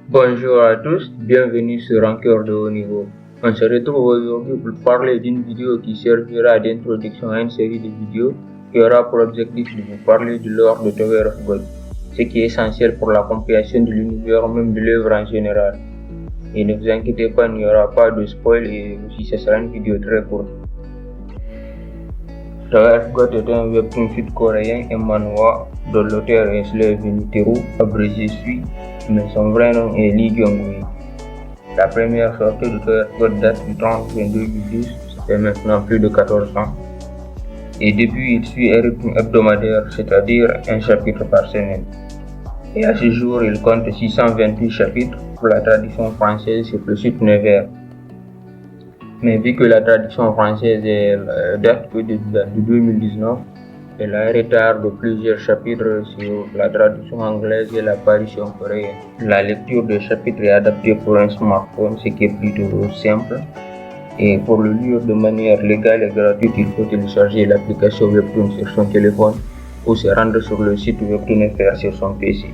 Bonjour à tous, bienvenue sur Rancœur de haut niveau. On se retrouve aujourd'hui pour parler d'une vidéo qui servira d'introduction à une série de vidéos qui aura pour objectif de vous parler du lore de Tower of God, ce qui est essentiel pour la compréhension de l'univers, même de l'œuvre en général. Et ne vous inquiétez pas, il n'y aura pas de spoil et aussi ce sera une vidéo très courte. Tower of God est un webtoon sud-coréen et manhwa dont l'auteur est Slave Niteru, abrégé Sui, mais son vrai nom est Lee Kyung-hui. La première sortie de Tower of God date du 30 juin 2010, ça fait maintenant plus de 14 ans. Et depuis, il suit un rythme hebdomadaire, c'est-à-dire un chapitre par semaine. Et à ce jour, il compte 628 chapitres. Pour la traduction française, c'est le site Nevers. Mais vu que la traduction française date que de 2019, elle a un retard de plusieurs chapitres sur la traduction anglaise et l'apparition coréenne. La lecture des chapitres est adaptée pour un smartphone, ce qui est plutôt simple. Et pour le lire de manière légale et gratuite, il faut télécharger l'application Webtoon sur son téléphone ou se rendre sur le site Webtoon FR sur son PC.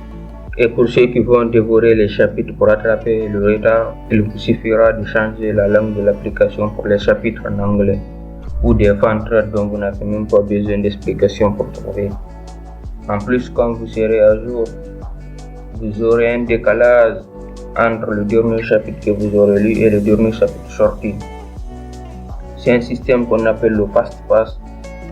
Et pour ceux qui vont dévorer les chapitres pour rattraper le retard, il vous suffira de changer la langue de l'application pour les chapitres en anglais ou des fantrads dont vous n'avez même pas besoin d'explications pour trouver. En plus, quand vous serez à jour, vous aurez un décalage entre le dernier chapitre que vous aurez lu et le dernier chapitre sorti. C'est un système qu'on appelle le Fast Pass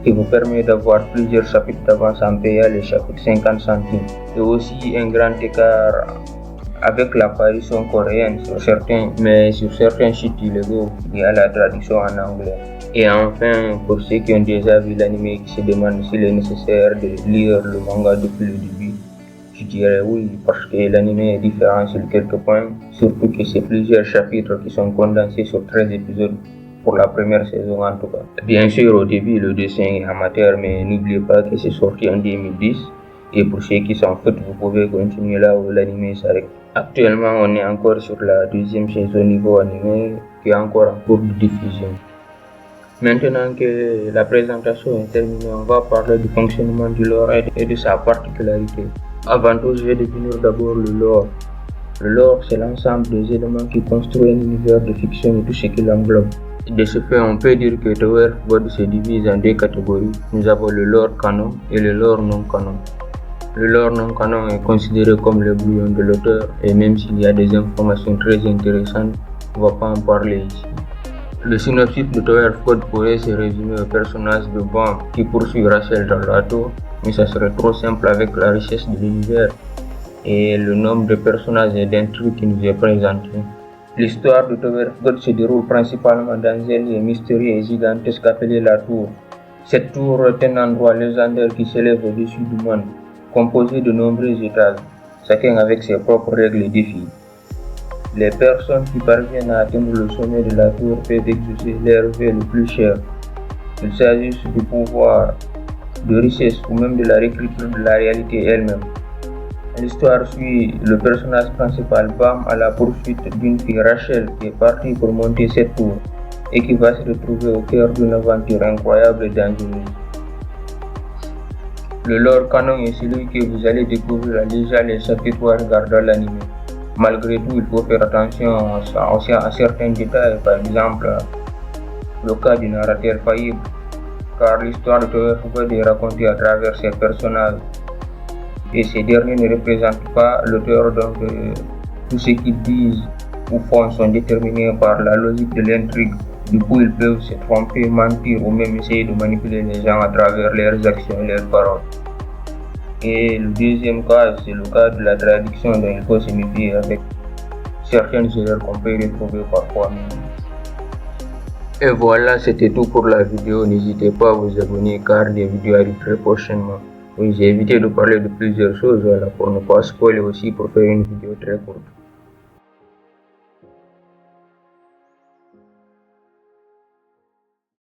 qui vous permet d'avoir plusieurs chapitres d'avance en payant les chapitres 50 centimes. Et aussi un grand écart avec l'apparition coréenne sur certains sites illégaux, il y a la traduction en anglais. Et enfin, pour ceux qui ont déjà vu l'anime et qui se demandent s'il est nécessaire de lire le manga depuis le début, je dirais oui, parce que l'anime est différent sur quelques points, surtout que c'est plusieurs chapitres qui sont condensés sur 13 épisodes. Pour la première saison en tout cas. Bien sûr, au début, le dessin est amateur, mais n'oubliez pas que c'est sorti en 2010. Et pour ceux qui s'en foutent, vous pouvez continuer là où l'anime s'arrête. Actuellement, on est encore sur la deuxième saison niveau anime qui est encore en cours de diffusion. Maintenant que la présentation est terminée, on va parler du fonctionnement du lore et de sa particularité. Avant tout, je vais définir d'abord le lore. Le lore, c'est l'ensemble des éléments qui construisent un univers de fiction et tout ce qui l'englobe. De ce fait, on peut dire que Tower of God se divise en deux catégories. Nous avons le lore canon et le lore non canon. Le lore non canon est considéré comme le brouillon de l'auteur et même s'il y a des informations très intéressantes, on ne va pas en parler ici. Le synopsis de Tower of God pourrait se résumer au personnage de Bam qui poursuit Rachel dans la tour, mais ça serait trop simple avec la richesse de l'univers et le nombre de personnages et d'intrigues qui nous est présenté. L'histoire de Tower of God se déroule principalement dans un lieu mystérieux et gigantesque appelé la Tour. Cette tour est un endroit légendaire qui s'élève au-dessus du monde, composé de nombreux étages, chacun avec ses propres règles et défis. Les personnes qui parviennent à atteindre le sommet de la tour peuvent exaucer leur vœu le plus cher. Il s'agisse du pouvoir, de richesse ou même de la réécriture de la réalité elle-même. L'histoire suit le personnage principal Bam à la poursuite d'une fille Rachel qui est partie pour monter cette tour et qui va se retrouver au cœur d'une aventure incroyable et dangereuse. Le lore canon est celui que vous allez découvrir déjà les chapitres en regardant l'anime. Malgré tout, il faut faire attention à certains détails, par exemple le cas du narrateur faillible, car l'histoire de Tower of God est racontée à travers ses personnages. Et ces derniers ne représentent pas l'auteur, donc tout ce qu'ils disent ou font sont déterminés par la logique de l'intrigue. Du coup, ils peuvent se tromper, mentir ou même essayer de manipuler les gens à travers leurs actions et leurs paroles. Et le deuxième cas, c'est le cas de la traduction dont il faut se méfier avec certaines erreurs qu'on peut retrouver parfois. Et voilà, c'était tout pour la vidéo. N'hésitez pas à vous abonner car des vidéos arrivent très prochainement. Oui, j'ai évité de parler de plusieurs choses pour ne pas spoiler aussi pour faire une vidéo très courte.